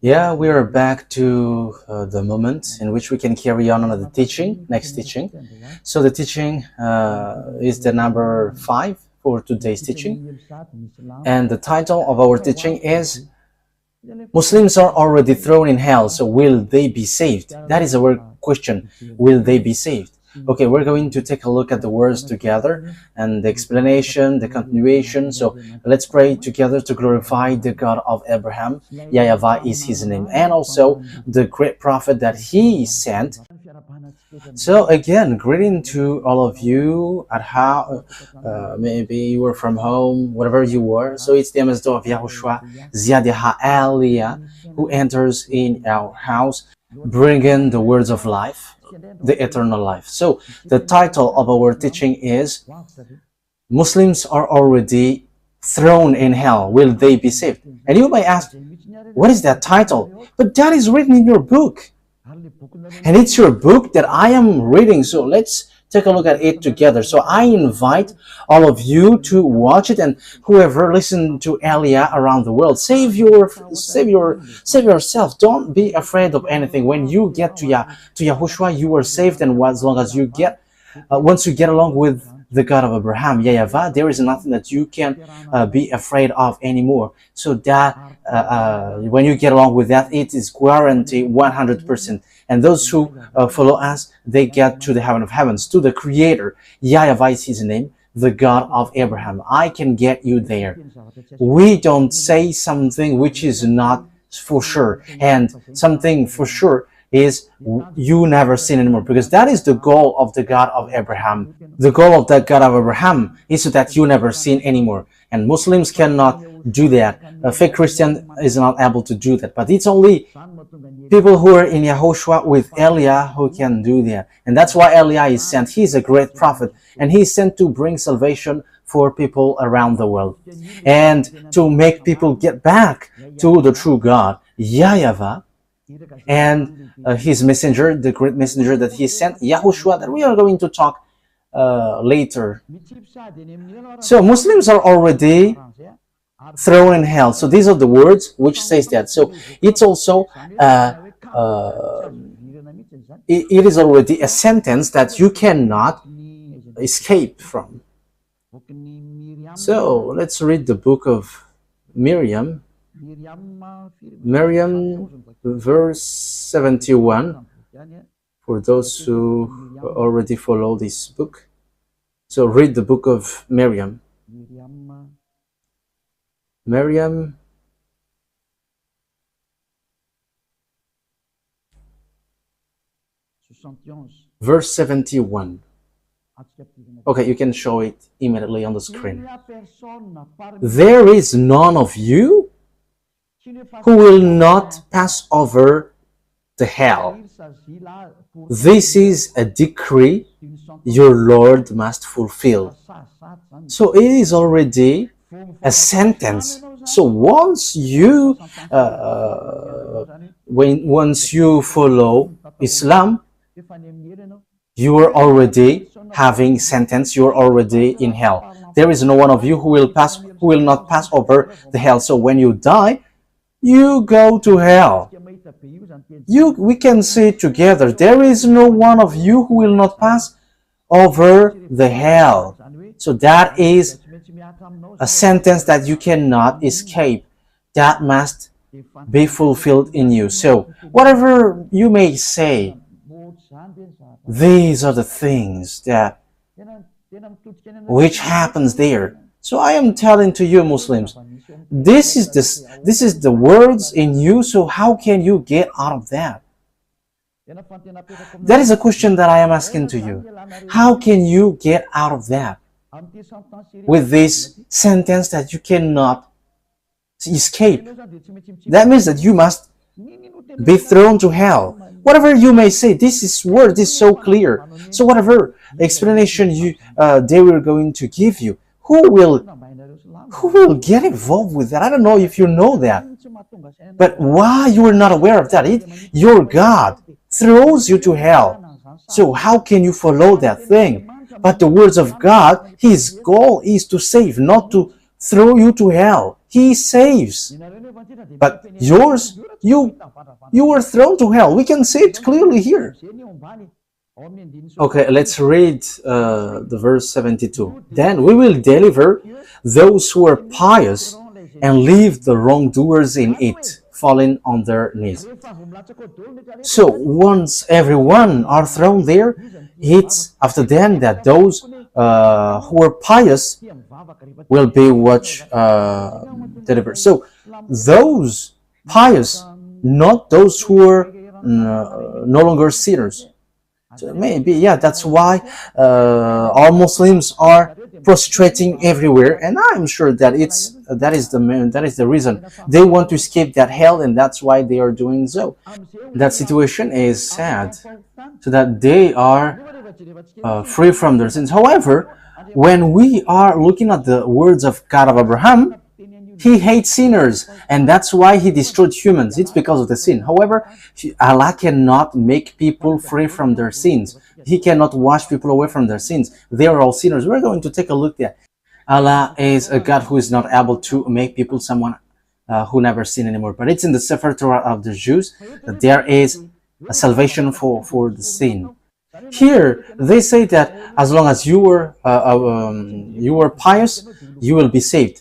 Yeah, we are back to the moment in which we can carry on another teaching, next teaching. So the teaching is the number 5 for today's teaching. And the title of our teaching is Muslims are already thrown in hell, so will they be saved? That is our question. Will they be saved? Okay, we're going to take a look at the words together and the explanation, the continuation. So let's pray together to glorify the God of Abraham. YAHVAH is his name, and also the great prophet that he sent. So again, greeting to all of you at how maybe you were from home, whatever you were. So it's the ambassador of Yahushua, Ziadiha Aliyah, who enters in our house, bringing the words of life, the eternal life. So the title of our teaching is Muslims are already thrown in hell. Will they be saved? And you may ask, what is that title? But that is written in your book. And it's your book that I am reading. So let's take a look at it together. So I invite all of you to watch it, and whoever listen to Aliyah around the world, save yourself. Don't be afraid of anything. When you get to Yahushua, you are saved, and as long as you get, once you get along with the God of Abraham, YAHVAH, there is nothing that you can be afraid of anymore. So that when you get along with that, it is guaranteed 100%. And those who follow us, they get to the heaven of heavens, to the Creator. YAHVAH is his name, the God of Abraham. I can get you there. We don't say something which is not for sure, and something for sure is you never sin anymore, because that is the goal of the God of Abraham. The goal of that God of Abraham is so that you never sin anymore. And Muslims cannot do that. A fake Christian is not able to do that. But it's only people who are in Yahushua with Aliyah who can do that. And that's why Aliyah is sent. He is a great prophet, and he is sent to bring salvation for people around the world and to make people get back to the true God, YAHVAH, and his messenger, the great messenger that he sent, Yahushua, that we are going to talk later. So Muslims are already thrown in hell. So these are the words which says that. So it's also it is already a sentence that you cannot escape from. So let's read the book of Miriam, verse 71, for those who already follow this book. So read the book of Miriam. Verse 71. Okay, you can show it immediately on the screen. There is none of you who will not pass over the hell. This is a decree your Lord must fulfill. So it is already a sentence. So once you follow Islam, you are already having sentence. You are already in hell. There is no one of you who will not pass over the hell. So when you die, you go to hell. We can say it together. There is no one of you who will not pass over the hell. So that is a sentence that you cannot escape. That must be fulfilled in you. So whatever you may say, these are the things that which happens there. So I am telling to you, Muslims, this is the words in you. So how can you get out of that? That is a question that I am asking to you. How can you get out of that with this sentence that you cannot escape? That means that you must be thrown to hell. Whatever you may say, this word is so clear. So whatever explanation they were going to give you, who will get involved with that? I don't know if you know that. But why you are not aware of that? Your God throws you to hell. So how can you follow that thing? But the words of God, His goal is to save, not to throw you to hell. He saves. But yours, you were thrown to hell. We can see it clearly here. Okay, let's read the verse 72. Then we will deliver those who are pious and leave the wrongdoers in it, falling on their knees. So once everyone are thrown there, it's after then that those who are pious will be delivered. So those pious, not those who are no longer sinners. So maybe, yeah, that's why all Muslims are prostrating everywhere, and I'm sure that that is the reason they want to escape that hell, and that's why they are doing so. That situation is sad, so that they are free from their sins. However, when we are looking at the words of God of Abraham, He hates sinners, and that's why He destroyed humans. It's because of the sin. However, Allah cannot make people free from their sins. He cannot wash people away from their sins. They are all sinners. We're going to take a look at Allah is a God who is not able to make people someone who never sin anymore. But it's in the Sefer Torah of the Jews that there is a salvation for the sin. Here, they say that as long as you were pious, you will be saved.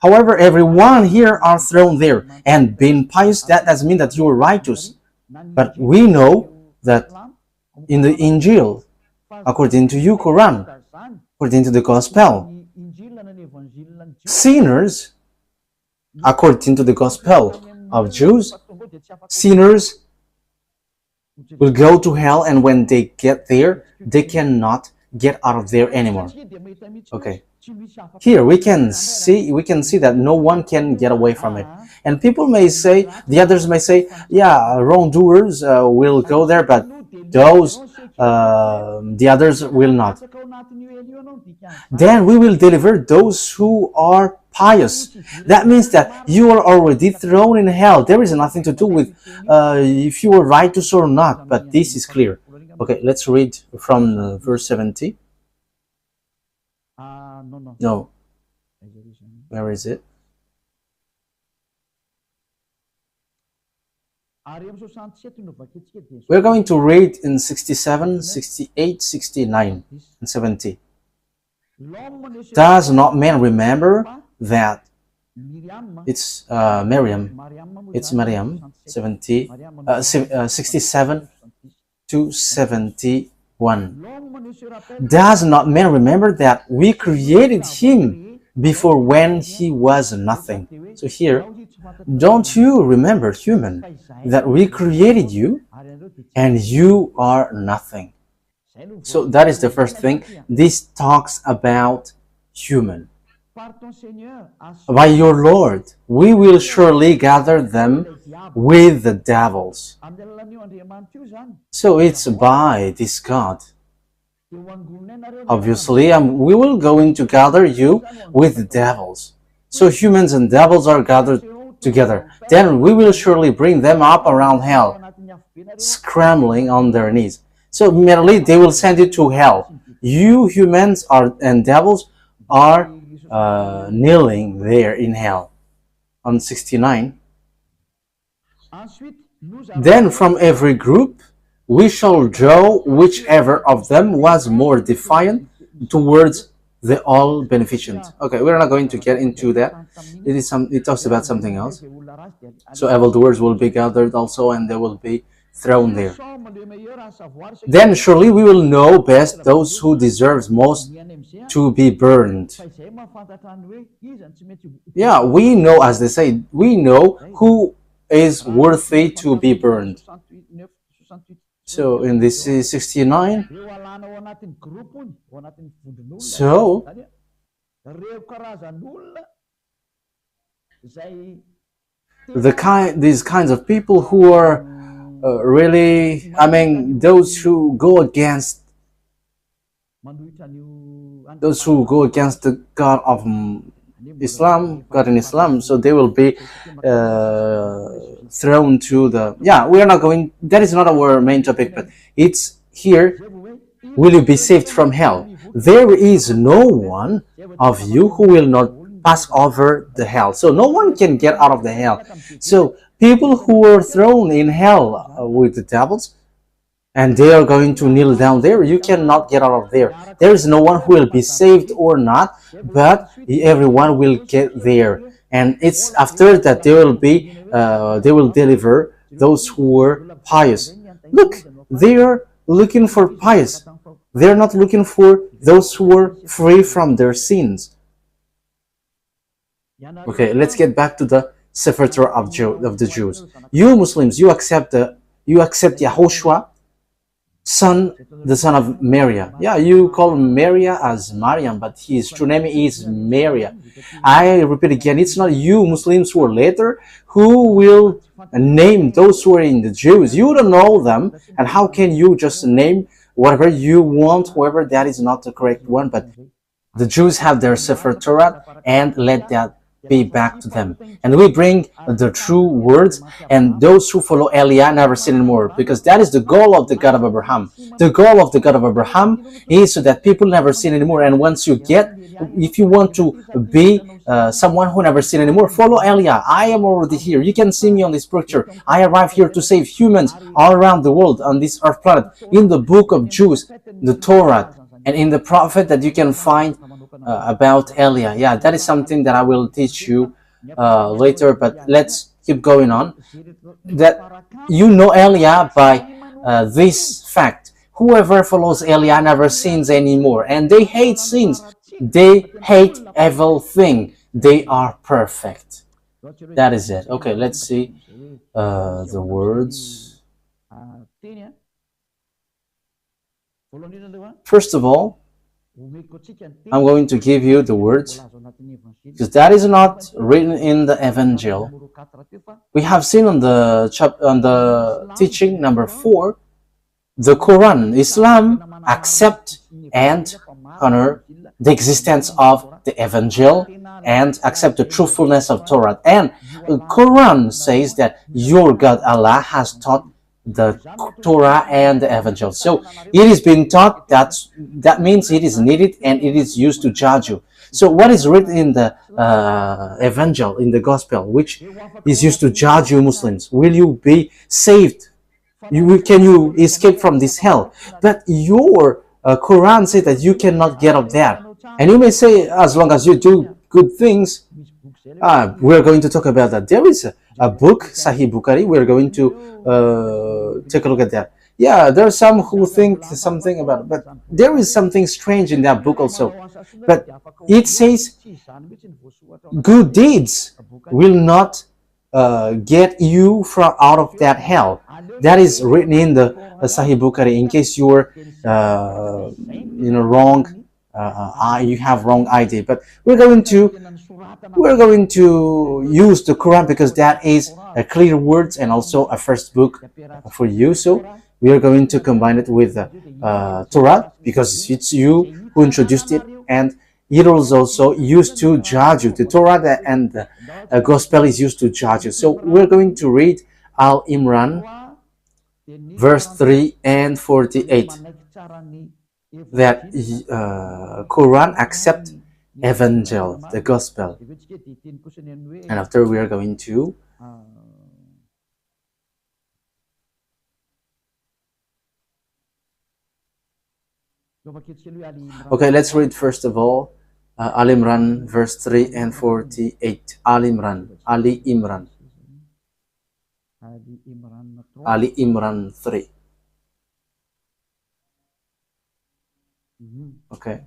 However, everyone here are thrown there, and being pious, that doesn't mean that you are righteous. But we know that in the Injil, according to you, Quran, according to the Gospel, sinners, according to the Gospel of Jews, sinners will go to hell, and when they get there, they cannot get out of there anymore. Okay. Here we can see that no one can get away from it. And people may say, the others may say, yeah, wrongdoers will go there, but those, the others will not. Then we will deliver those who are pious. That means that you are already thrown in hell. There is nothing to do with if you are righteous or not, but this is clear. Okay, let's read from verse 70. No. Where is it? We're going to read in 67, 68, 69, and 70. Does not man remember that it's Miriam? It's Miriam, 67 to 71. Does not man remember that we created him before when he was nothing? So here, don't you remember, human, that we created you and you are nothing? So that is the first thing. This talks about human. By your Lord, we will surely gather them with the devils. So it's by this God. Obviously, we will going to gather you with the devils. So humans and devils are gathered together. Then we will surely bring them up around hell, scrambling on their knees. So merely they will send you to hell. You humans and devils are kneeling there in hell. On 69. Then from every group we shall draw whichever of them was more defiant towards the all beneficent. Okay, we're not going to get into that. It talks about something else. So evildoers will be gathered also, and they will be thrown there. Then surely we will know best those who deserve most to be burned. Yeah, we know, as they say, we know who is worthy to be burned. So in this is 69. So these kinds of people who are really, those who go against the God of Islam, God in Islam, so they will be thrown to the, we are not going, that is not our main topic, but it's here, will you be saved from hell? There is no one of you who will not pass over the hell. So no one can get out of the hell. So people who were thrown in hell with the devils, and they are going to kneel down there, you cannot get out of there. There is no one who will be saved or not, but everyone will get there. And it's after that they will deliver those who were pious. Look, they are looking for pious. They're not looking for those who were free from their sins. Okay, let's get back to the Sefer Torah of the Jews. You Muslims, you accept YAHOSHUAH, the son of Maria. Yeah, you call Maria as Mariam, but his true name is Maria. I repeat again, it's not you Muslims who are later who will name those who are in the Jews. You don't know them, and how can you just name whatever you want, whoever that is not the correct one? But the Jews have their Sefer Torah, and let that be back to them. And we bring the true words, and those who follow Eliah never sin anymore, because that is the goal of the God of Abraham. The goal of the God of Abraham is so that people never sin anymore. And once you if you want to be someone who never sin anymore, follow Eliah. I am already here. You can see me on this picture. I arrived here to save humans all around the world on this earth planet. In the book of Jews, the Torah, and in the prophet that you can find about Eliah. Yeah, that is something that I will teach you later, but let's keep going on. That you know Eliah by this fact. Whoever follows Eliah never sins anymore, and they hate sins. They hate everything. They are perfect. That is it. Okay, let's see the words. First of all, I'm going to give you the words, because that is not written in the Evangel. We have seen on the teaching number 4, the Quran. Islam accept and honor the existence of the Evangel and accept the truthfulness of Torah. And the Quran says that your God Allah has taught the Torah and the Evangel. So it is being taught, that means it is needed and it is used to judge you. So what is written in the Evangel, in the Gospel, which is used to judge you Muslims? Will you be saved? Can you escape from this hell? But your Quran says that you cannot get up there. And you may say, as long as you do good things, we're going to talk about that. There is a book, Sahih Bukhari. We're going to take a look at that. Yeah, there are some who think something about it, but there is something strange in that book also. But it says good deeds will not get you out of that hell. That is written in the Sahih Bukhari. In case you were wrong, you have wrong idea. But we're going to use the Quran, because that is a clear words and also a first book for you. So we are going to combine it with Torah, because it's you who introduced it, and it was also used to judge you. The Torah and the Gospel is used to judge you. So we're going to read Al-Imran, verse 3 and 48. That Quran accept Evangel, the Gospel. And after we are going to okay, let's read first of all Al Imran, verse 3 and 48. Ali Imran 3. Okay.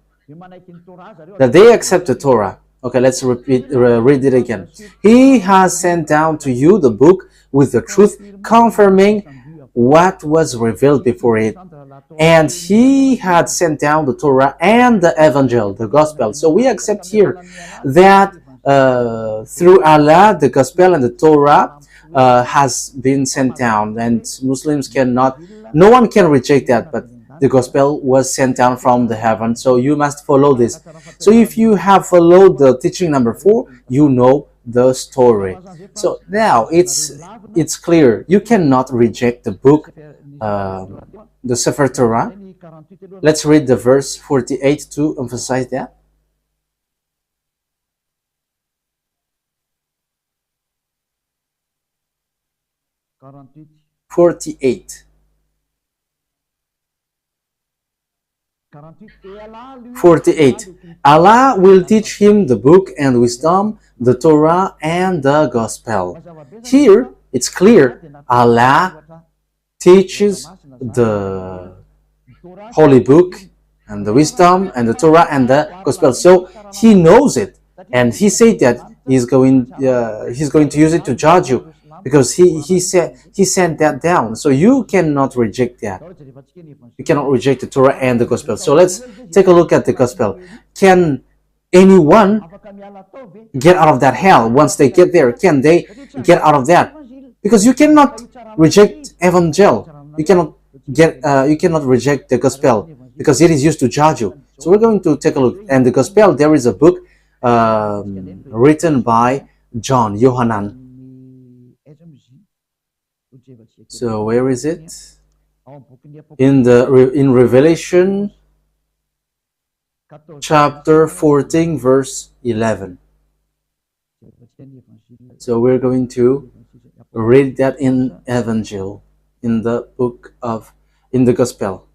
That they accept the Torah. Okay, let's read it again. He has sent down to you the book with the truth, confirming what was revealed before it. And he had sent down the Torah and the Evangel, the Gospel. So we accept here that through Allah, the Gospel and the Torah has been sent down, and Muslims no one can reject that, but the Gospel was sent down from the heaven, so you must follow this. So if you have followed the teaching number 4, you know the story. So now it's clear. You cannot reject the book, the Sefer Torah. Let's read the verse 48 to emphasize that. 48. 48. Allah will teach him the book and wisdom, the Torah and the gospel. Here, it's clear, Allah teaches the holy book and the wisdom and the Torah and the gospel. So he knows it, and he said that he's going to use it to judge you, because he sent that down. So you cannot reject that. You cannot reject the Torah and the gospel. So let's take a look at the gospel. Can anyone get out of that hell? Once they get there, can they get out of that? Because you cannot reject evangel. You cannot reject the gospel, because it is used to judge you. So we're going to take a look. And the gospel, there is a book written by John, Yohanan. So where is it? In Revelation chapter 14 verse 11. So we're going to read that in Evangel, in the gospel.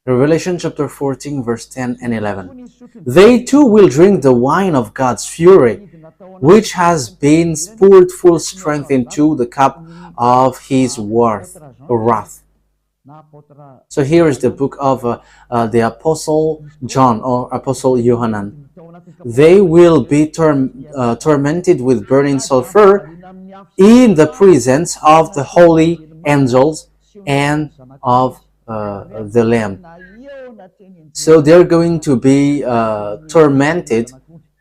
Revelation chapter 14 verse 10 and 11. They too will drink the wine of God's fury, which has been poured full strength into the cup of his wrath. So here is the book of the Apostle John, or Apostle Yohanan. They will be tormented with burning sulfur in the presence of the holy angels and of the Lamb. So they're going to be tormented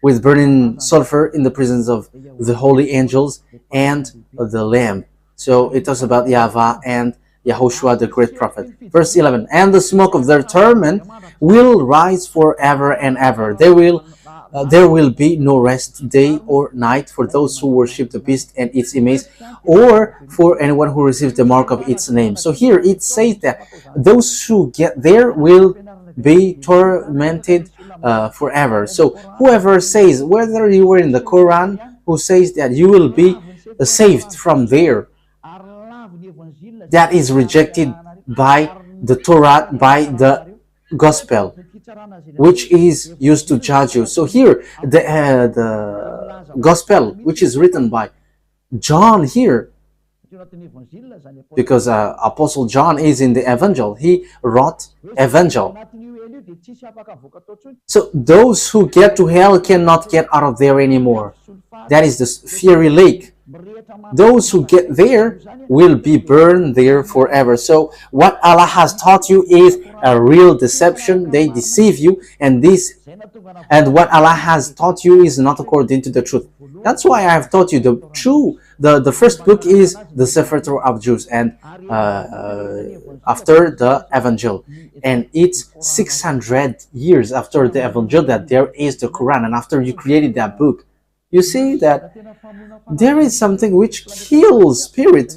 with burning sulfur in the presence of the holy angels and the Lamb. So it talks about YAHVAH and Yahushua, the great prophet. Verse 11. And the smoke of their torment will rise forever and ever. There will be no rest day or night for those who worship the beast and its image, or for anyone who receives the mark of its name. So here it says that those who get there will be tormented forever. So whoever says, whether you were in the Quran, who says that you will be saved from there, that is rejected by the Torah, by the gospel, which is used to judge you. So here, the gospel, which is written by John here, because Apostle John is in the Evangel, he wrote Evangel. So those who get to hell cannot get out of there anymore. That is the fiery lake. Those who get there will be burned there forever. So what Allah has taught you is a real deception. They deceive you, and what Allah has taught you is not according to the truth. That's why I have taught you the first book is the Sefer Torah of Jews, and after the Evangel, and it's 600 years after the Evangel that there is the Quran, and after you created that book, you see that there is something which kills spirit.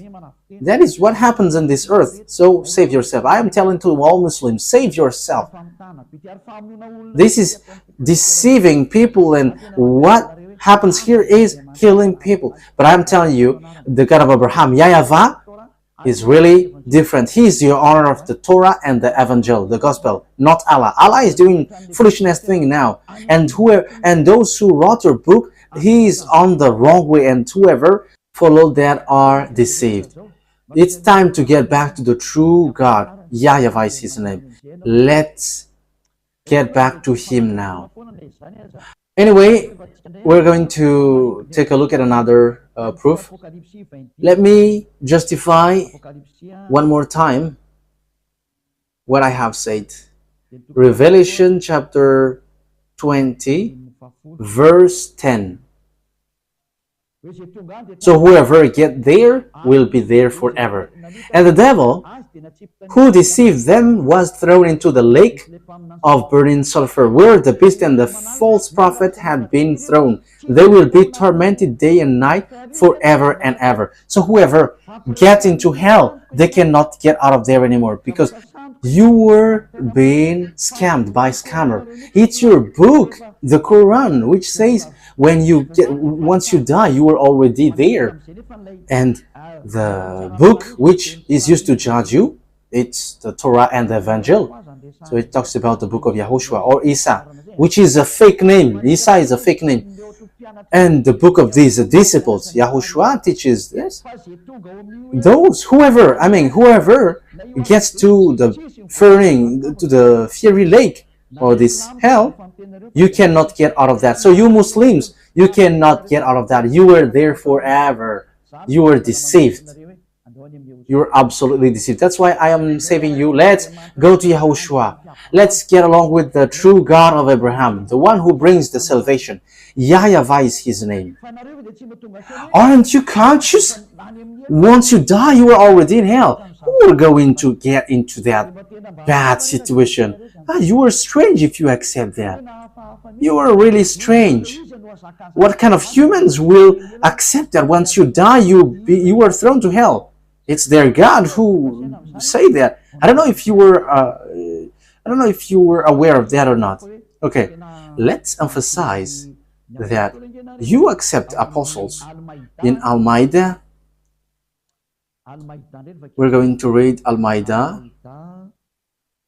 That is what happens in this earth. So save yourself. I am telling to all Muslims, save yourself. This is deceiving people, and what happens here is killing people. But I'm telling you, the God of Abraham, YAHVAH, is really different. He is the honor of the Torah and the Evangel, the gospel, not Allah. Allah is doing foolishness thing now, and those who wrote your book, he is on the wrong way, and whoever follow that are deceived. It's time to get back to the true God. YAHVAH is his name. Let's get back to him now. Anyway, we're going to take a look at another proof. Let me justify one more time what I have said. Revelation chapter 20, verse 10. So whoever get there will be there forever. And the devil who deceived them was thrown into the lake of burning sulfur, where the beast and the false prophet had been thrown. They will be tormented day and night forever and ever. So whoever gets into hell, they cannot get out of there anymore, because You were being scammed by scammer. It's your book, the Quran, which says once you die, you were already there. And the book which is used to judge you, it's the Torah and the Evangel. So it talks about the book of Yahushua or Isa, which is a fake name. Isa is a fake name. And the book of these disciples, Yahushua teaches this. Whoever gets to the fiery lake or this hell, you cannot get out of that. So you Muslims, you cannot get out of that. You were there forever. You were deceived. You're absolutely deceived. That's why I am saving you. Let's go to Yahushua. Let's get along with the true God of Abraham, the one who brings the salvation. YAHVAH is his name. Aren't you conscious? Once you die, you are already in hell. Who are going to get into that bad situation? You are strange if you accept that. You are really strange. What kind of humans will accept that once you die, you are thrown to hell? It's their God who say that. I don't know if you were aware of that or not. Okay, let's emphasize that you accept apostles. In Al-Ma'idah, we're going to read Al-Ma'idah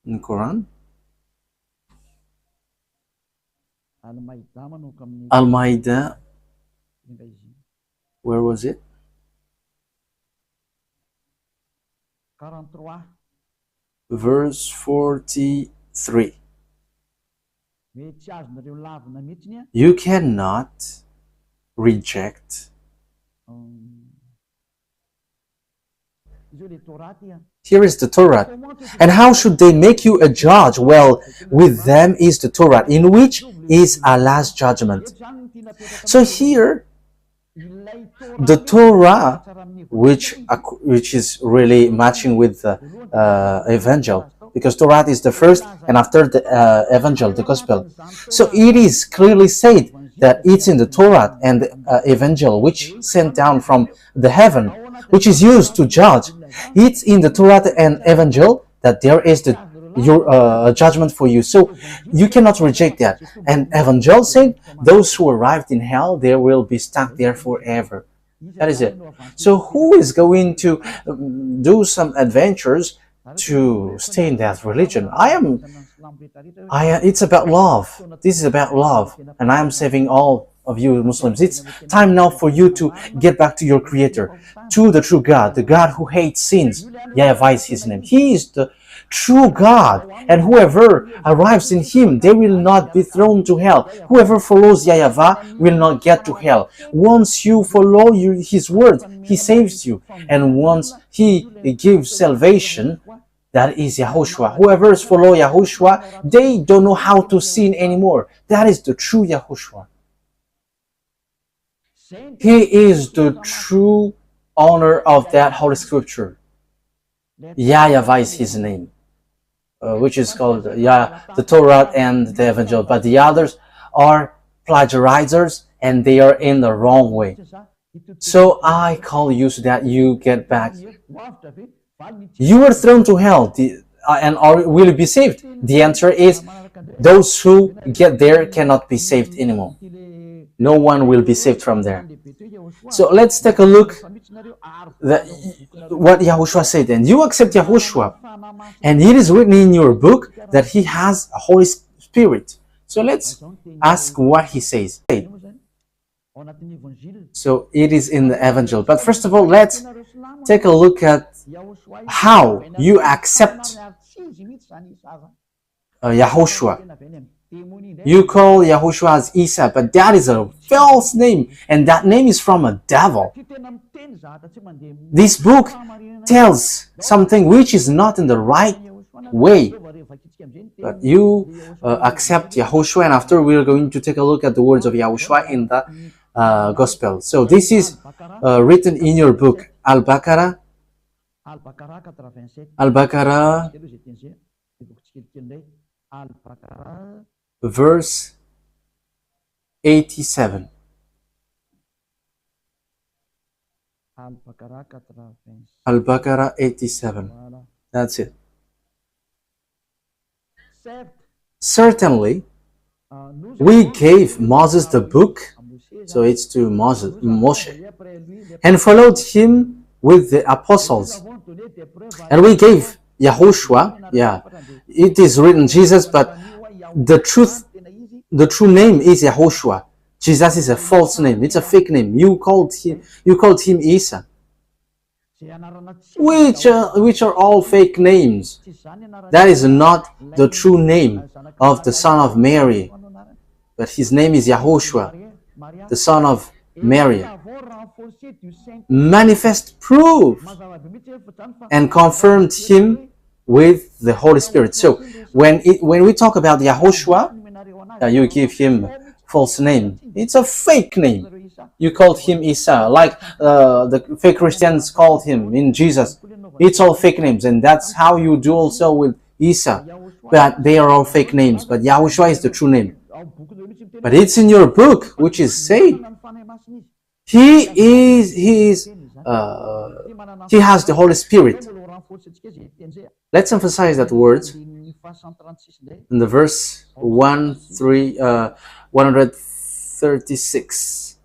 in Quran. Al-Ma'idah, where was it? Verse 43. You cannot reject. Here is the Torah. And how should they make you a judge? Well, with them is the Torah, in which is Allah's judgment. So here, the Torah, which is really matching with the Evangel, because Torah is the first, and after the Evangel, the Gospel. So it is clearly said that it's in the Torah and the Evangel, which sent down from the heaven, which is used to judge. It's in the Torah and Evangel that there is your judgment for you. So you cannot reject that. And Evangel said, those who arrived in hell, they will be stuck there forever. That is it. So who is going to do some adventures to stay in that religion? It's about love. This is about love. And I am saving all of you Muslims. It's time now for you to get back to your Creator, to the true God, the God who hates sins. YAHVAH is his name. He is the true God, and whoever arrives in him, they will not be thrown to hell. Whoever follows YAHVAH will not get to hell. Once you follow his word, he saves you, and once he gives salvation, that is Yahushua. Whoever follow Yahushua, they don't know how to sin anymore. That is the true Yahushua. He is the true owner of that holy scripture. YAHVAH is his name, which is called the Torah and the Evangel. But the others are plagiarizers, and they are in the wrong way. So I call you so that you get back. You are thrown to hell, and will be saved? The answer is, those who get there cannot be saved anymore. No one will be saved from there. So let's take a look at what Yahushua said. And you accept Yahushua, and it is written in your book that he has a Holy Spirit. So let's ask what he says. So it is in the Evangel. But first of all, let's take a look at how you accept Yahushua. You call Yahushua as Isa, but that is a false name, and that name is from a devil. This book tells something which is not in the right way. But you accept Yahushua, and after we are going to take a look at the words of Yahushua in the Gospel. So this is written in your book, Al-Baqarah, verse 87. Al-Baqarah 87. That's it. Certainly, we gave Moses the book, so it's to Moshe, and followed him with the apostles. And we gave Yahushua, yeah, it is written Jesus, but the true name is Yahushua. Jesus is a false name, it's a fake name. You called him Isa, which are all fake names. That is not the true name of the son of Mary, but his name is Yahushua, the son of Mary. Manifest proof and confirmed him with the Holy Spirit. So when we talk about Yahushua, you give him false name. It's a fake name. You called him Isa, like the fake Christians called him in Jesus. It's all fake names, and that's how you do also with Isa. But they are all fake names. But Yahushua is the true name. But it's in your book, which is said. He has the Holy Spirit. Let's emphasize that word in the verse 136.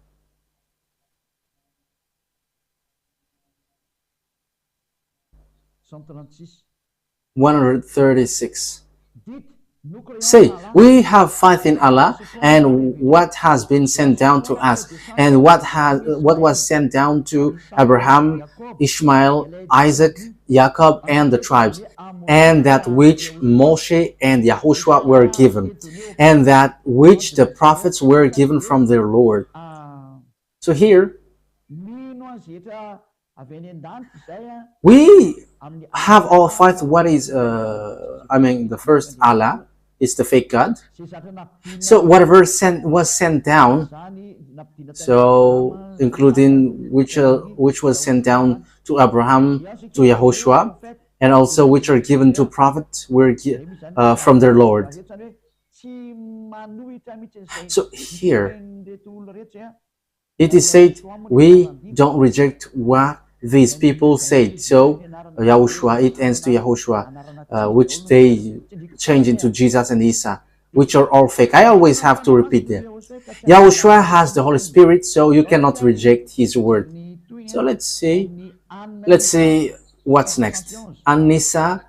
Say, we have faith in Allah and what has been sent down to us, and what was sent down to Abraham, Ishmael, Isaac, Jacob, and the tribes, and that which Moshe and Yahushua were given, and that which the prophets were given from their Lord. So here, we have all faith. What is, the first Allah is the fake God. So whatever was sent down, so including which was sent down to Abraham, to Yahushua, and also which are given to prophets were from their Lord. So here, it is said, we don't reject what these people said. So Yahushua, it ends to Yahushua, which they change into Jesus and Isa, which are all fake. I always have to repeat that. Yahushua has the Holy Spirit, so you cannot reject his word. So let's see what's next. An-Nisa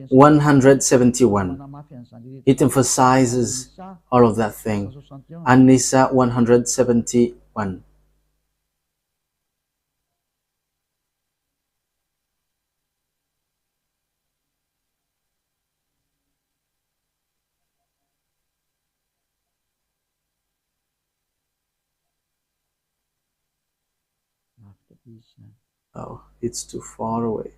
171. It emphasizes all of that thing. An-Nisa 171. Oh, it's too far away.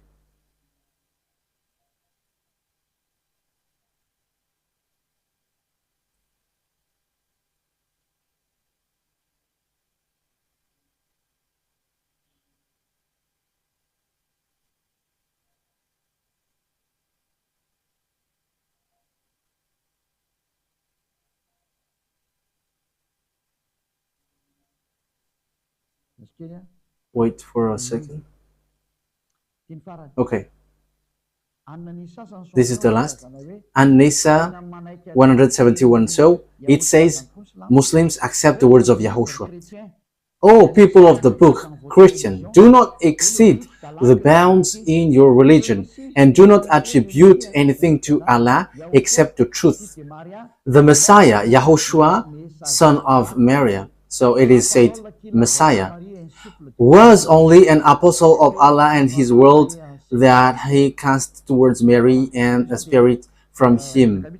Wait for a second. Okay. This is the last. An-Nisa 171. So it says, Muslims accept the words of Yahushua. Oh, people of the book, Christian, do not exceed the bounds in your religion, and do not attribute anything to Allah except the truth. The Messiah, Yahushua, son of Mary, so it is said, Messiah, was only an apostle of Allah and his word that he cast towards Mary and a spirit from him.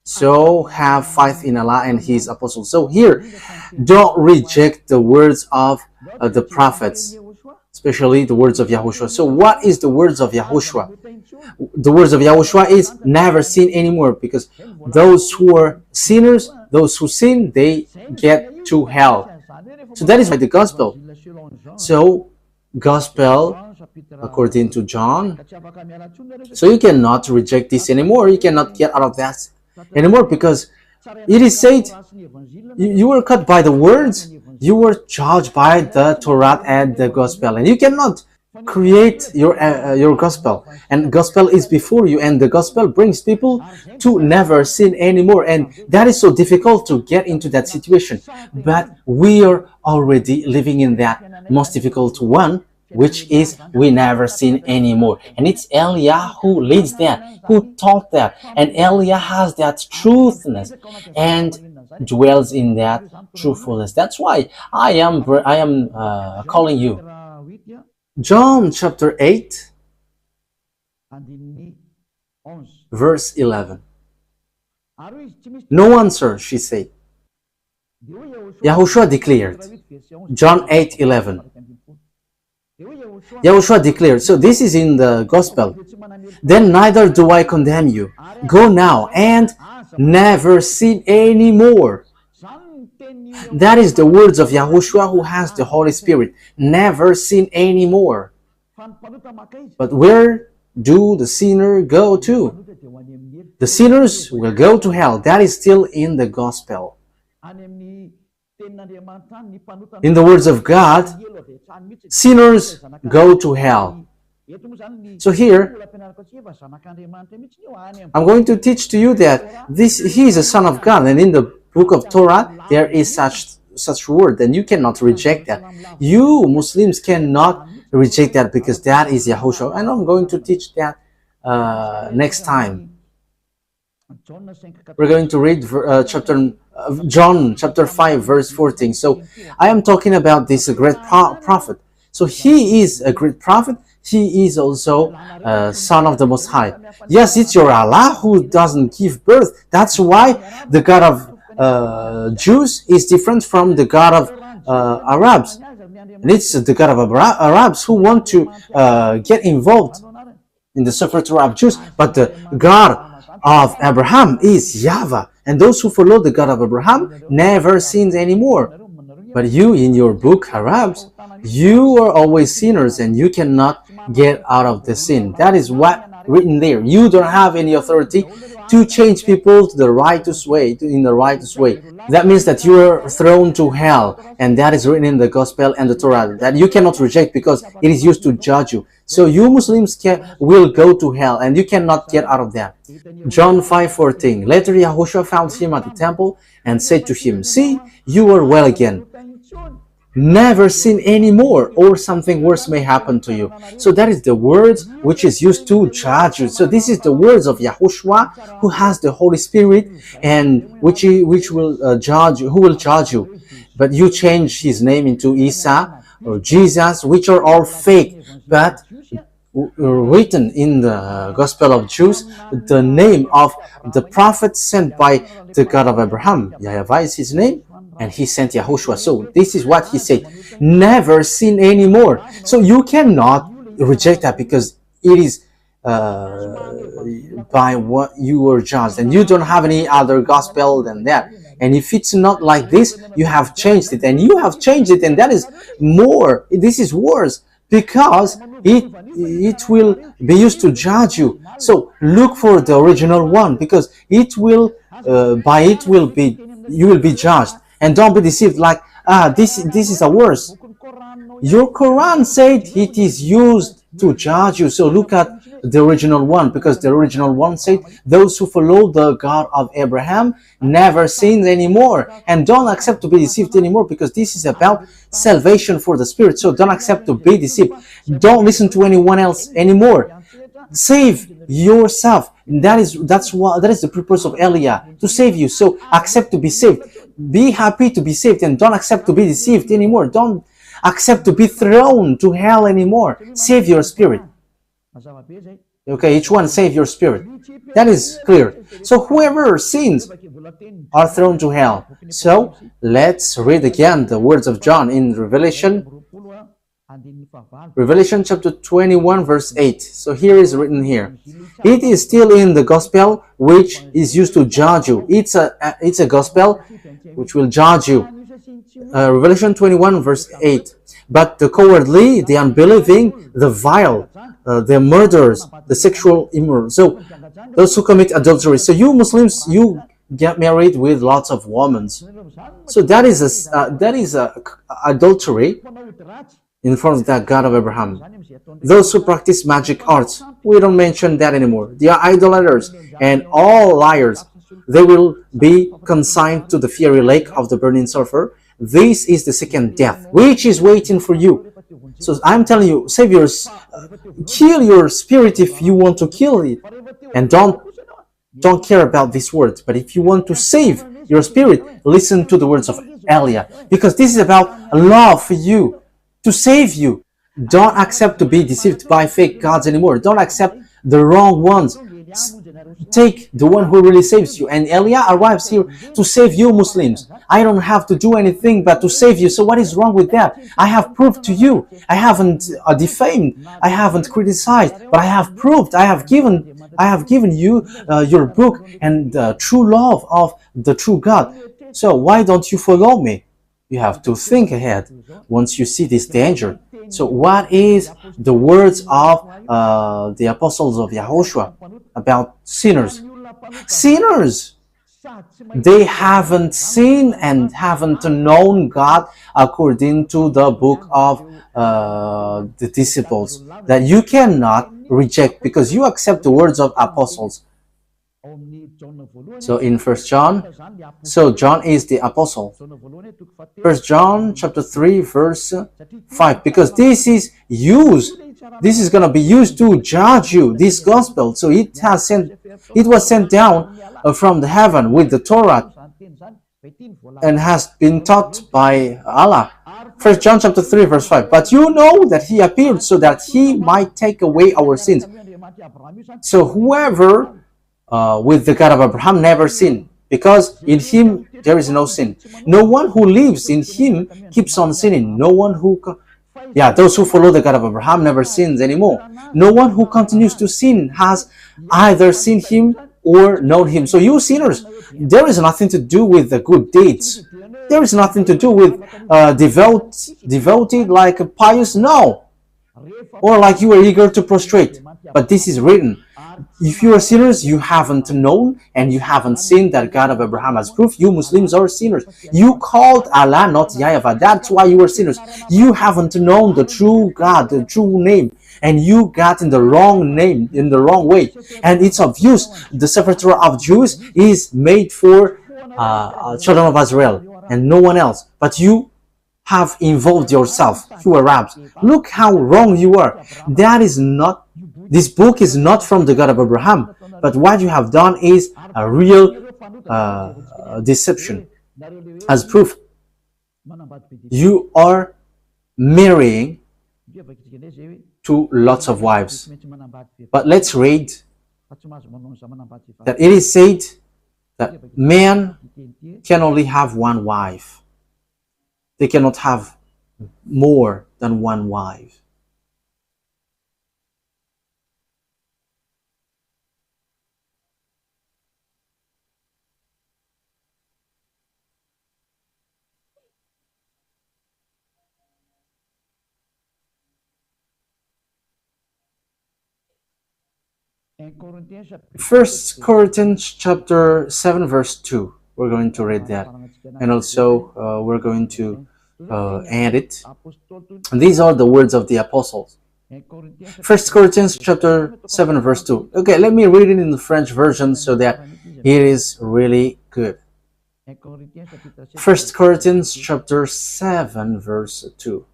So have faith in Allah and his apostles. So here, don't reject the words of the prophets, especially the words of Yahushua. So what is the words of Yahushua? The words of Yahushua is never sin anymore, because those who are sinners, those who sin, they get to hell. So that is why the gospel. So gospel according to John. So you cannot reject this anymore. You cannot get out of that anymore, because it is said, you were cut by the words, you were judged by the Torah and the gospel, and you cannot create your gospel, and gospel is before you, and the gospel brings people to never sin anymore, and that is so difficult to get into that situation, but we are already living in that most difficult one, which is we never sin anymore. And it's Elia who leads that, who taught that, and Elia has that truthness and dwells in that truthfulness. That's why I am calling you. John chapter 8 verse 11. No answer, she said. Yahushua declared. John 8:11. Yahushua declared. So this is in the gospel. Then neither do I condemn you. Go now and never sin anymore. That is the words of Yahushua, who has the Holy Spirit. Never sin anymore. But where do the sinner go to? The sinners will go to hell. That is still in the gospel. In the words of God, sinners go to hell. So here, I'm going to teach to you that he is a son of God, and in the book of Torah, there is such word, and you cannot reject that. You Muslims cannot reject that, because that is Yahushua, and I'm going to teach that next time. We're going to read John chapter 5 verse 14. So I am talking about this great prophet. So he is a great prophet. He is also son of the Most High. Yes, it's your Allah who doesn't give birth. That's why the God of Jews is different from the God of Arabs. And it's the God of Arabs who want to get involved in the separate Arab Jews. But the God of Abraham is YAHVAH. And those who follow the God of Abraham never sins anymore. But you, in your book, Arabs, you are always sinners, and you cannot get out of the sin. That is what written there. You don't have any authority to change people to the righteous way, in the righteous way. That means that you are thrown to hell, and that is written in the gospel and the Torah, that you cannot reject, because it is used to judge you. So you Muslims will go to hell, and you cannot get out of that. John 5:14. Later Yahushua found him at the temple and said to him, "See, you are well again. Never sin anymore, or something worse may happen to you." So that is the words which is used to judge you. So this is the words of Yahushua, who has the Holy Spirit, and which will judge you, who will judge you. But you change his name into Isa or Jesus, which are all fake, but written in the Gospel of Jews, the name of the prophet sent by the God of Abraham. YAHVAH is his name, and he sent Yahushua. So this is what he said: never sin anymore. So you cannot reject that, because it is by what you were judged, and you don't have any other gospel than that. And if it's not like this, you have changed it, and you have changed it, and that is more. This is worse, because it will be used to judge you. So look for the original one, because it will you will be judged. And don't be deceived like, this is a worse. Your Quran said it is used to judge you. So look at the original one, because the original one said those who follow the God of Abraham never sin anymore. And don't accept to be deceived anymore, because this is about salvation for the spirit. So don't accept to be deceived. Don't listen to anyone else anymore. Save yourself. That is the purpose of Elia, to save you. So accept to be saved. Be happy to be saved, and don't accept to be deceived anymore. Don't accept to be thrown to hell anymore. Save your spirit. Okay, each one save your spirit. That is clear. So whoever sins are thrown to hell. So let's read again the words of John in Revelation chapter 21 verse 8. So here is written here. It is still in the gospel which is used to judge you. It's a gospel which will judge you. Revelation 21 verse 8. But the cowardly, the unbelieving, the vile, the murderers, the sexual immoral. So those who commit adultery. So you Muslims, you get married with lots of women. So that is a adultery in front of that God of Abraham. Those who practice magic arts, we don't mention that anymore. They are idolaters and all liars. They will be consigned to the fiery lake of the burning sulfur. This is the second death, which is waiting for you. So I'm telling you, save your, kill your spirit if you want to kill it, and don't care about these words. But if you want to save your spirit, listen to the words of Elia, because this is about love for you, to save you. Don't accept to be deceived by fake gods anymore. Don't accept the wrong ones. Take the one who really saves you. And Elia arrives here to save you, Muslims. I don't have to do anything but to save you. So what is wrong with that? I have proved to you. I haven't defamed. I haven't criticized, but I have proved. I have given you your book and the true love of the true God. So why don't you follow me? You have to think ahead once you see this danger. So what is the words of the apostles of Yahushua about sinners? Sinners! They haven't seen and haven't known God according to the book of the disciples, that you cannot reject because you accept the words of apostles. So in 1 John, so John is the apostle. 1 John chapter 3 verse 5, because this is used, this is going to be used to judge you, this gospel. So it was sent down from the heaven with the Torah and has been taught by Allah. 1 John chapter 3 verse 5, but you know that he appeared so that he might take away our sins. So whoever with the God of Abraham never sinned, because in him there is no sin. No one who lives in him keeps on sinning. No one who those who follow the God of Abraham never sins anymore. No one who continues to sin has either seen him or known him. So you sinners, there is nothing to do with the good deeds. There is nothing to do with devoted like a pious, no, or like you are eager to prostrate. But this is written. If you are sinners, you haven't known and you haven't seen that God of Abraham has proof. You Muslims are sinners. You called Allah not YAHVAH. That's why you are sinners. You haven't known the true God, the true name, and you got in the wrong name, in the wrong way. And it's obvious the Sefer Torah of Jews is made for children of Israel and no one else. But you have involved yourself, you Arabs. Look how wrong you are. That is not, this book is not from the God of Abraham, but what you have done is a real deception. As proof, you are marrying to lots of wives. But let's read that it is said that men can only have one wife. They cannot have more than one wife. First Corinthians chapter 7 verse 2. We're going to read that, and also we're going to add it. And these are the words of the apostles. First Corinthians chapter 7 verse 2. Okay, let me read it in the French version so that it is really good. First Corinthians chapter 7 verse 2.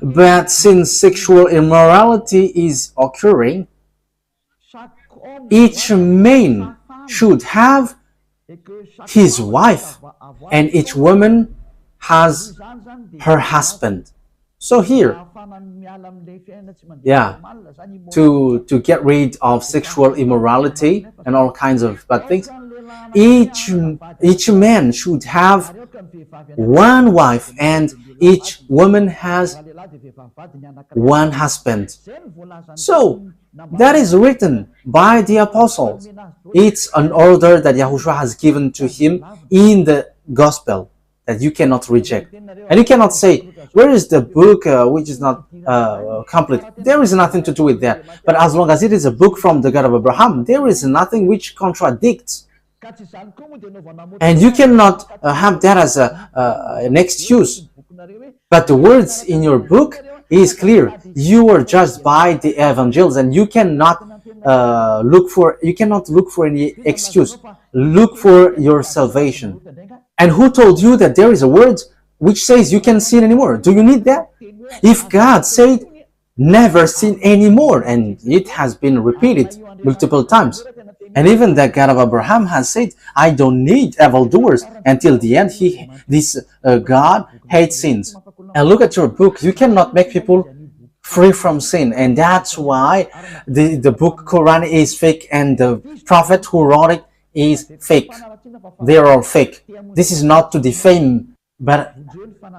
But since sexual immorality is occurring, each man should have his wife, and each woman has her husband. So here, to get rid of sexual immorality and all kinds of bad things, each man should have one wife, and each woman has one husband. So that is written by the apostles. It's an order that Yahushua has given to him in the gospel that you cannot reject. And you cannot say, where is the book which is not complete? There is nothing to do with that. But as long as it is a book from the God of Abraham, there is nothing which contradicts. And you cannot have that as an excuse. But the words in your book is clear. You are judged by the evangels, and you cannot look for any excuse. Look for your salvation. And who told you that there is a word which says you can't sin anymore? Do you need that? If God said never sin anymore, and it has been repeated multiple times, and even the God of Abraham has said, I don't need evildoers. Until the end, this God hates sins. And look at your book. You cannot make people free from sin, and that's why the book Quran is fake, and the prophet who wrote it is fake. They are all fake. This is not to defame, but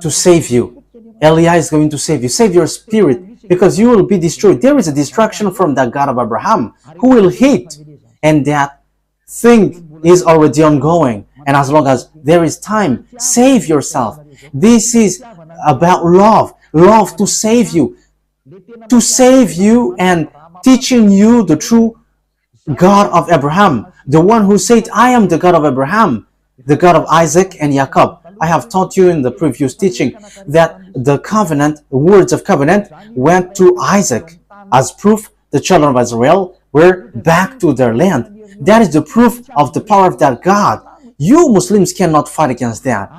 to save you. Eliah is going to save you. Save your spirit, because you will be destroyed. There is a destruction from the God of Abraham who will hit, and that thing is already ongoing. And as long as there is time, save yourself. This is about love. Love to save you. To save you and teaching you the true God of Abraham. The one who said, I am the God of Abraham, the God of Isaac and Jacob. I have taught you in the previous teaching that the covenant, the words of covenant, went to Isaac. As proof, the children of Israel were back to their land. That is the proof of the power of that God. You Muslims cannot fight against that.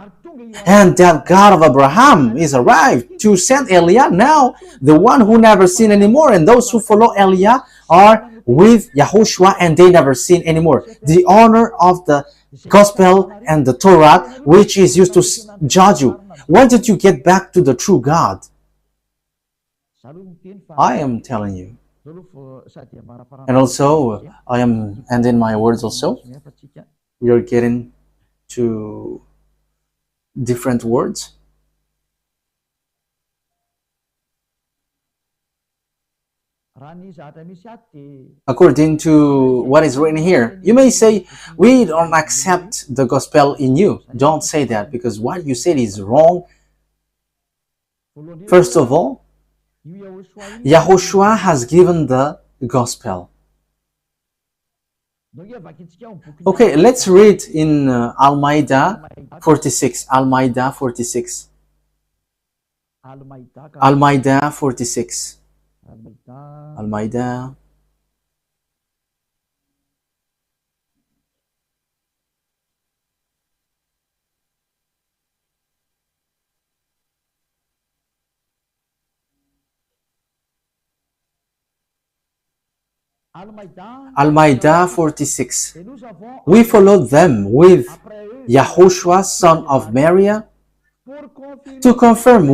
And that God of Abraham is arrived to send Eliah now, the one who never sinned anymore. And those who follow Eliah are with Yahushua, and they never sin anymore. The honor of the gospel and the Torah, which is used to judge you. Why did you get back to the true God? I am telling you. And also, I am ending my words also. We are getting to different words. According to what is written here, you may say, we don't accept the gospel in you. Don't say that, because what you said is wrong. First of all, Yahushua has given the gospel. Okay, let's read in Al-Ma'idah 46. Al-Ma'idah 46. Al-Ma'idah 46. Al-Ma'idah. Al-Ma'idah 46. We followed them with Yahushua, son of Maria, to confirm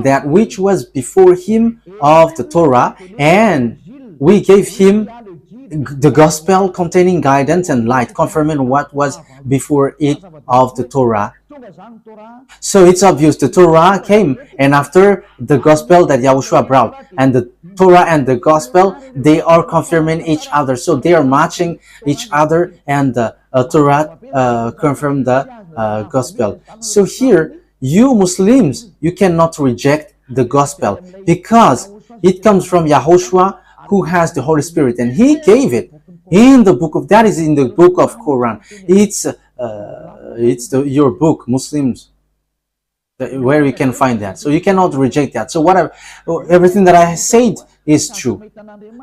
that which was before him of the Torah, and we gave him the gospel containing guidance and light, confirming what was before it of the Torah. So it's obvious the Torah came, and after the gospel that Yahushua brought, and the Torah and the gospel, they are confirming each other. So they are matching each other, and the Torah confirmed the gospel. So here, you Muslims, you cannot reject the gospel, because it comes from Yahushua, who has the Holy Spirit, and he gave it in the book of, that is in the book of Quran. It's your book, Muslims, where you can find that. So you cannot reject that. So everything that I said is true.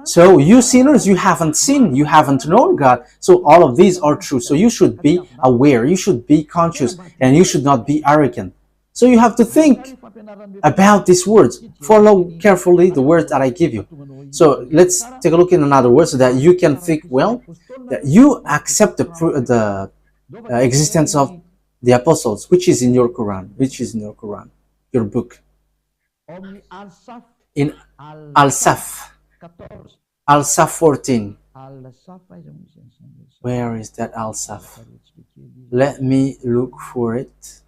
So you sinners, you haven't sinned, you haven't known God. So all of these are true. So you should be aware, you should be conscious, and you should not be arrogant. So you have to think about these words. Follow carefully the words that I give you. So let's take a look in another word, so that you can think well, that you accept the existence of the apostles, which is in your Quran, your book. In Al-Saf 14. Where is that Al-Saf? Let me look for it.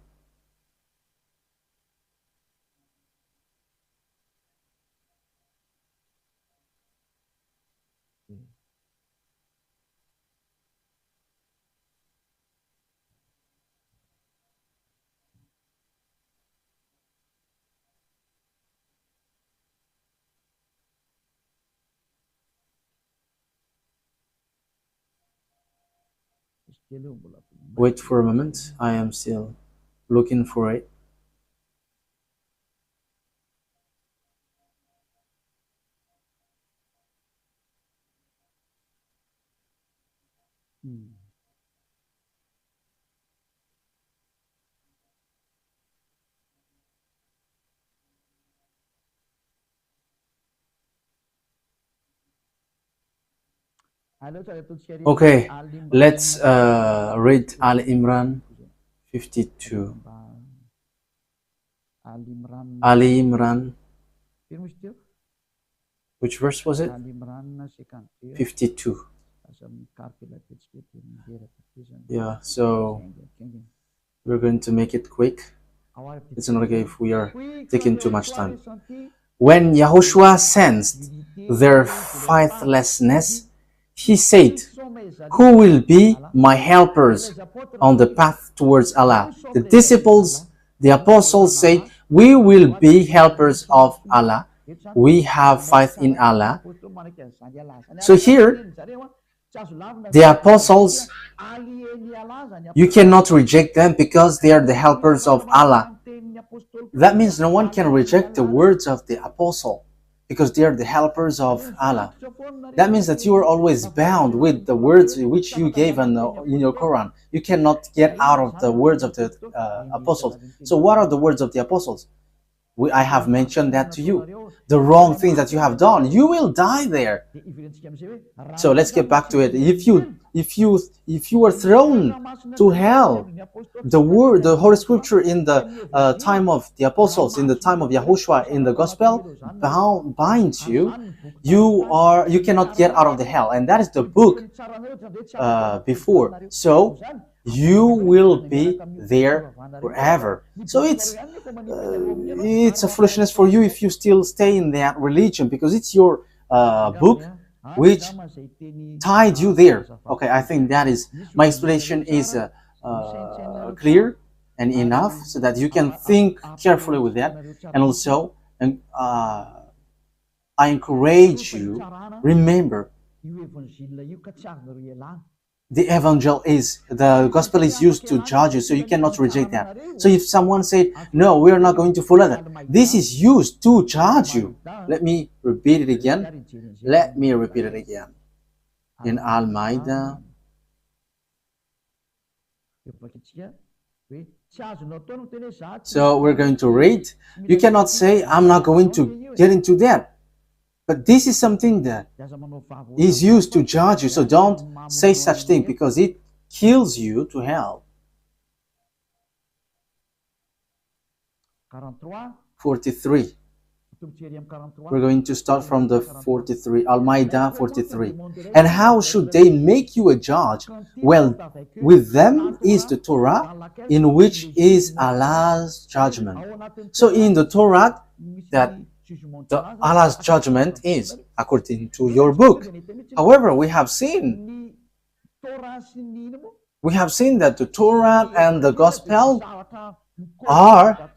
Wait for a moment. I am still looking for it. Okay, let's read Al Imran 52. Ali Imran, which verse was it? 52. Yeah, so we're going to make it quick. It's not okay if we are taking too much time. When Yahushua sensed their faithlessness, he said, "Who will be my helpers on the path towards Allah?" The disciples, the apostles said, "We will be helpers of Allah. We have faith in Allah." So here, the apostles, you cannot reject them because they are the helpers of Allah. That means no one can reject the words of the apostle because they are the helpers of Allah. That means that you are always bound with the words which you gave in your Quran. You cannot get out of the words of the apostles. So what are the words of the apostles? I have mentioned that to you. The wrong things that you have done, you will die there. So let's get back to it. If you were thrown to hell, the Holy Scripture in the time of the apostles, in the time of Yahushua, in the gospel, binds you. You cannot get out of the hell, and that is the book before. So you will be there forever. So it's a foolishness for you if you still stay in that religion, because it's your book which tied you there. Okay, I think that is my explanation is clear and enough so that you can think carefully with that. And also, I encourage you, remember, the gospel is used to judge you, so you cannot reject that. So if someone said, "No, we are not going to follow that," this is used to judge you. Let me repeat it again. In Al-Ma'idah. So we're going to read. You cannot say, "I'm not going to get into that." But this is something that is used to judge you. So don't say such thing because it kills you to hell. 43. We're going to start from the 43. Al-Ma'idah 43. "And how should they make you a judge? Well, with them is the Torah, in which is Allah's judgment." So in the Torah, that Allah's judgment is according to your book. However, we have seen that the Torah and the gospel are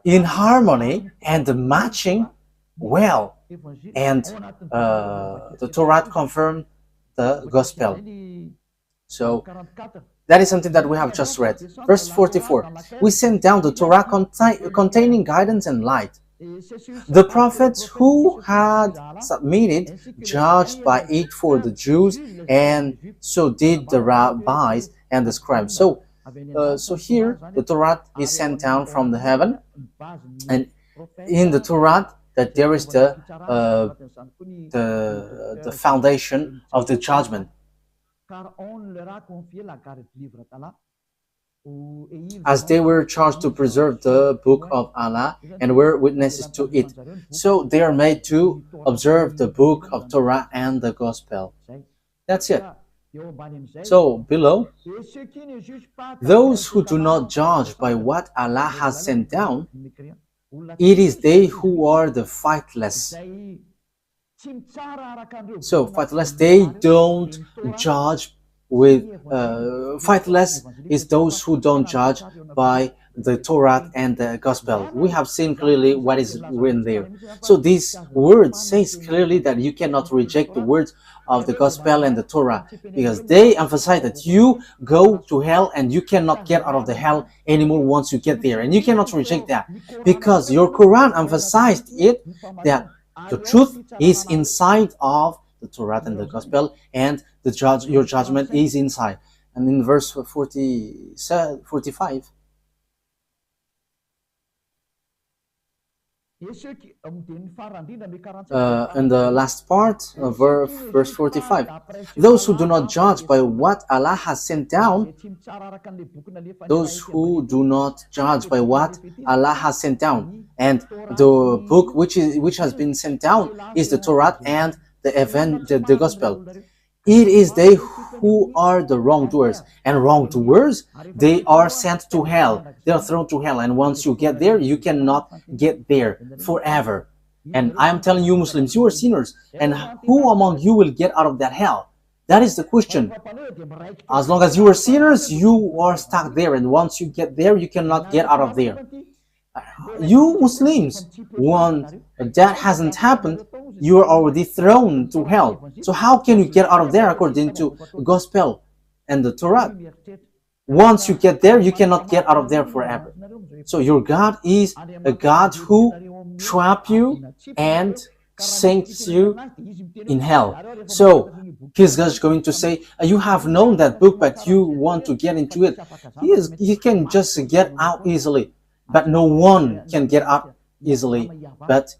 in harmony and matching well, and the Torah confirmed the gospel. So that is something that we have just read. Verse 44, "We sent down the Torah containing guidance and light. The prophets who had submitted judged by it for the Jews, and so did the rabbis and the scribes." So here the Torah is sent down from the heaven, and in the Torah that there is the foundation of the judgment. As they were charged to preserve the book of Allah and were witnesses to it. So they are made to observe the book of Torah and the gospel. That's it. So below, those who do not judge by what Allah has sent down, it is they who are the faithless. So faithless, they don't judge with faithless is those who don't judge by the Torah and the gospel. We have seen clearly what is written there. So this word says clearly that you cannot reject the words of the gospel and the Torah, because they emphasize that you go to hell and you cannot get out of the hell anymore once you get there, and you cannot reject that because your Quran emphasized it, that the truth is inside of the Torah and the Gospel, and your judgment is inside. And in verse 45, in the last part of verse 45, those who do not judge by what Allah has sent down, those who do not judge by what Allah has sent down, and the book which has been sent down is the Torah and the Gospel. It is they who are the wrongdoers, and wrongdoers, they are sent to hell. They are thrown to hell, and once you get there, you cannot get there forever. And I am telling you, Muslims, you are sinners, and who among you will get out of that hell? That is the question. As long as you are sinners, you are stuck there, and once you get there, you cannot get out of there. You Muslims, when that hasn't happened, you are already thrown to hell. So how can you get out of there according to the Gospel and the Torah? Once you get there, you cannot get out of there forever. So your God is a God who traps you and sinks you in hell. So He's going to say, you have known that book, but you want to get into it. He can just get out easily, but no one can get out easily. But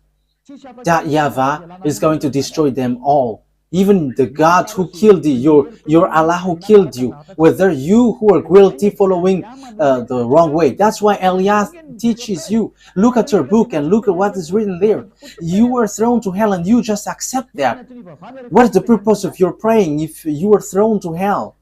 that YAHVAH is going to destroy them all. Even the God who killed you, your Allah who killed you, whether you who are guilty following the wrong way. That's why Elias teaches you. Look at your book and look at what is written there. You were thrown to hell and you just accept that. What is the purpose of your praying if you were thrown to hell?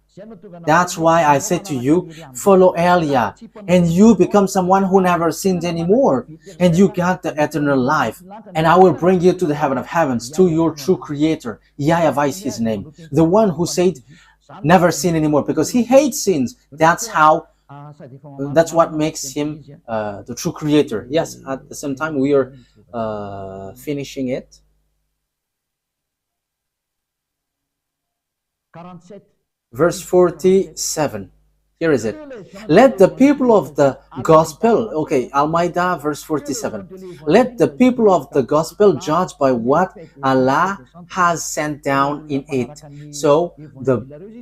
That's why I say to you, follow Elia, and you become someone who never sinned anymore, and you got the eternal life. And I will bring you to the heaven of heavens, to your true Creator. YAHVAH is His name, the one who said, never sin anymore, because He hates sins. That's what makes Him the true Creator. Yes, at the same time we are finishing it. Verse 47. Here is it. Let the people of the gospel, okay, Al-Maidah, verse 47. Let the people of the gospel judge by what Allah has sent down in it. So,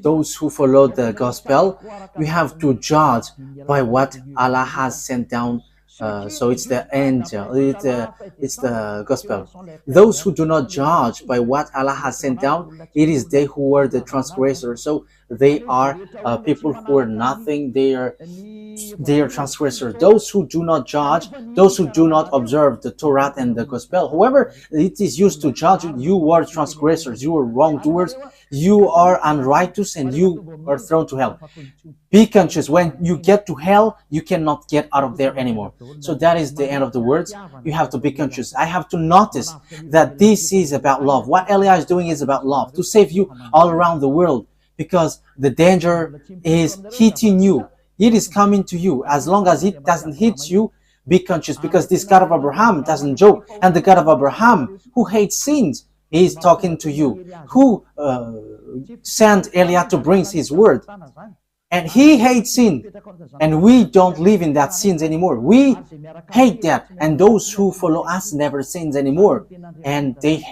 those who follow the gospel, we have to judge by what Allah has sent down. So it's the angel, it's the gospel. Those who do not judge by what Allah has sent down, it is they who are the transgressors. So they are people who are nothing. They are transgressors. Those who do not judge, those who do not observe the Torah and the gospel, whoever it is used to judge you, you are transgressors, you are wrongdoers, you are unrighteous, and you are thrown to hell. Be conscious, when you get to hell, you cannot get out of there anymore. So that is the end of the words. You have to be conscious. I have to notice that this is about love. What Elia is doing is about love, to save you all around the world, because the danger is hitting you. It is coming to you. As long as it doesn't hit you, be conscious, because this God of Abraham doesn't joke, and the God of Abraham, who hates sins, is talking to you, who sent Elia to bring His word. And he hates sin, and we don't live in that sins anymore. We hate that, and those who follow us never sins anymore, and they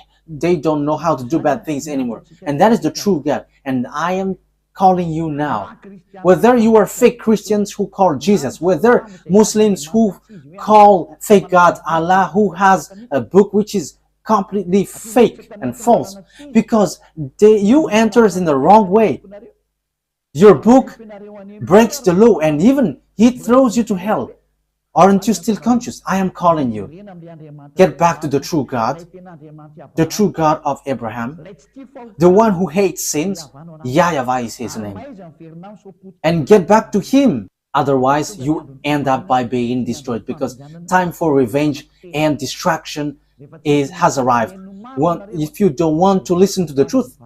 don't know how to do bad things anymore. And that is the true God. And I am calling you now, whether you are fake Christians who call Jesus, whether Muslims who call fake God Allah, who has a book which is completely fake and false, because you enters in the wrong way. Your book breaks the law, and even it throws you to hell. Aren't you still conscious? I am calling you. Get back to the true God of Abraham, the one who hates sins. YAHVAH is His name. And get back to Him. Otherwise, you end up by being destroyed, because time for revenge and destruction has arrived. If you don't want to listen to the truth,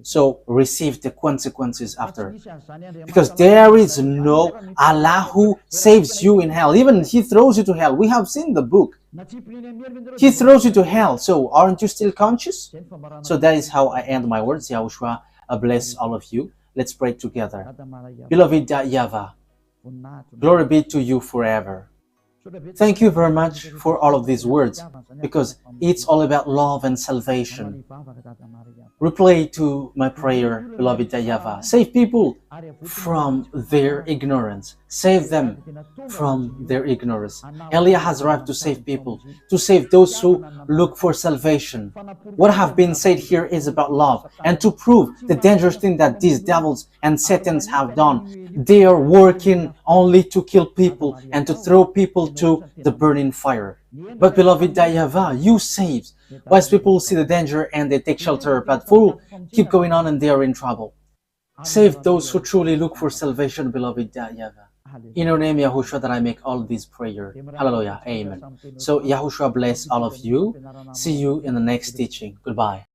so receive the consequences after, because there is no Allah who saves you in hell. Even He throws you to hell. We have seen the book. He throws you to hell. So aren't you still conscious? So that is how I end my words. Yahushua bless all of you. Let's pray together. Beloved YAHVAH, glory be to you forever. Thank you very much for all of these words, because it's all about love and salvation. Reply to my prayer, beloved YAHVAH. Save people from their ignorance. Save them from their ignorance. Elia has arrived to save people, to save those who look for salvation. What have been said here is about love, and to prove the dangerous thing that these devils and Satans have done. They are working only to kill people and to throw people to the burning fire. But beloved YAHVAH, you save. Wise people see the danger and they take shelter, but fools keep going on and they are in trouble. Save those who truly look for salvation, beloved YAHVAH. In your name, Yahushua, that I make all these prayers. Hallelujah. Amen. So Yahushua bless all of you. See you in the next teaching. Goodbye.